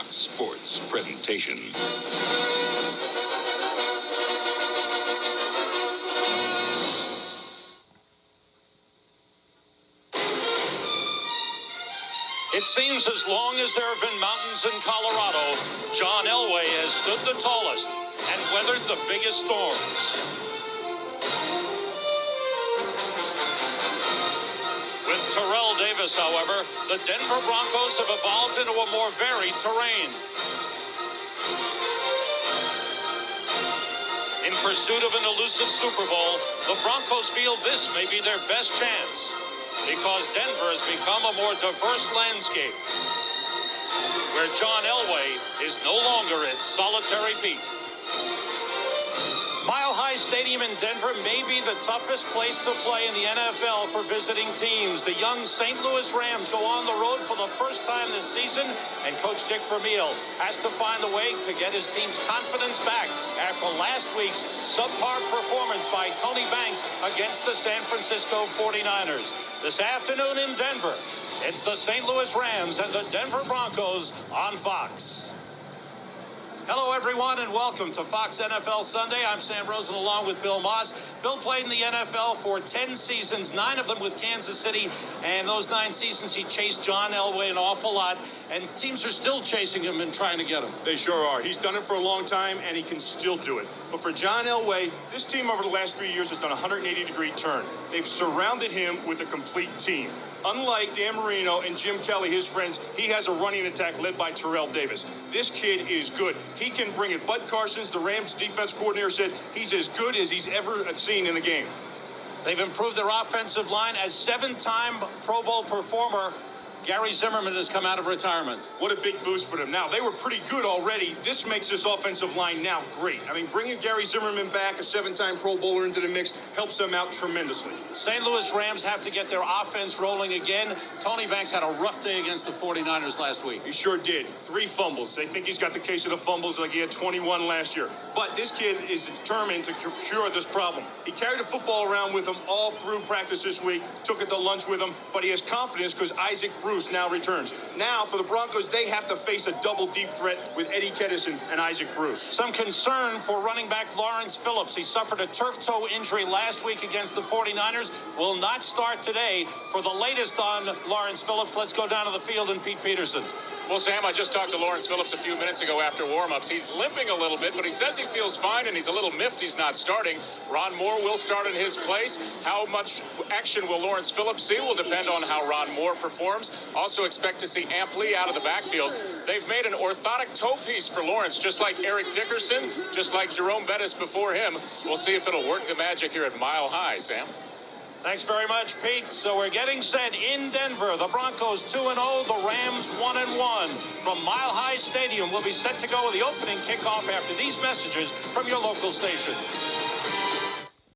Fox Sports presentation. It seems as long as there have been mountains in Colorado, John Elway has stood the tallest and weathered the biggest storms. With Terrell Davis, however, the Denver Broncos have evolved into a more varied terrain. In pursuit of an elusive Super Bowl, the Broncos feel this may be their best chance, because Denver has become a more diverse landscape, where John Elway is no longer its solitary peak. Mile High Stadium in Denver may be the toughest place to play in the NFL for visiting teams. The young St. Louis Rams go on the road for the first time this season, and Coach Dick Vermeil has to find a way to get his team's confidence back after last week's subpar performance by Tony Banks against the San Francisco 49ers. This afternoon in Denver, it's the St. Louis Rams and the Denver Broncos on Fox. Hello, everyone, and welcome to Fox NFL Sunday. I'm Sam Rosen along with Bill Maas. Bill played in the NFL for 10 seasons, 9 of them with Kansas City, and those 9 seasons he chased John Elway an awful lot, and teams are still chasing him and trying to get him. They sure are. He's done it for a long time, and he can still do it. But for John Elway, this team over the last 3 years has done a 180-degree turn. They've surrounded him with a complete team. Unlike Dan Marino and Jim Kelly, his friends, he has a running attack led by Terrell Davis. This kid is good. He can bring it. Bud Carson's, the Rams defense coordinator, said he's as good as he's ever seen in the game. They've improved their offensive line. As 7-time Pro Bowl performer, Gary Zimmerman has come out of retirement. What a big boost for them. Now, they were pretty good already. This makes this offensive line now great. I mean, bringing Gary Zimmerman back, a 7-time Pro Bowler, into the mix helps them out tremendously. St. Louis Rams have to get their offense rolling again. Tony Banks had a rough day against the 49ers last week. He sure did. 3 fumbles. They think he's got the case of the fumbles like he had 21 last year. But this kid is determined to cure this problem. He carried the football around with him all through practice this week, took it to lunch with him, but he has confidence because Isaac Bruce now returns. Now, for the Broncos, they have to face a double deep threat with Eddie Keddison and Isaac Bruce. Some concern for running back Lawrence Phillips. He suffered a turf toe injury last week against the 49ers. Will not start today. For the latest on Lawrence Phillips, let's go down to the field and Pete Peterson. Well, Sam, I just talked to Lawrence Phillips a few minutes ago after warm-ups. He's limping a little bit, but he says he feels fine, and he's a little miffed he's not starting. Ron Moore will start in his place. How much action will Lawrence Phillips see will depend on how Ron Moore performs. Also expect to see Amp Lee out of the backfield. They've made an orthotic toe piece for Lawrence, just like Eric Dickerson, just like Jerome Bettis before him. We'll see if it'll work the magic here at Mile High, Sam. Thanks very much, Pete. So we're getting set in Denver. The Broncos 2-0, the Rams 1-1. From Mile High Stadium, we'll be set to go with the opening kickoff after these messages from your local station.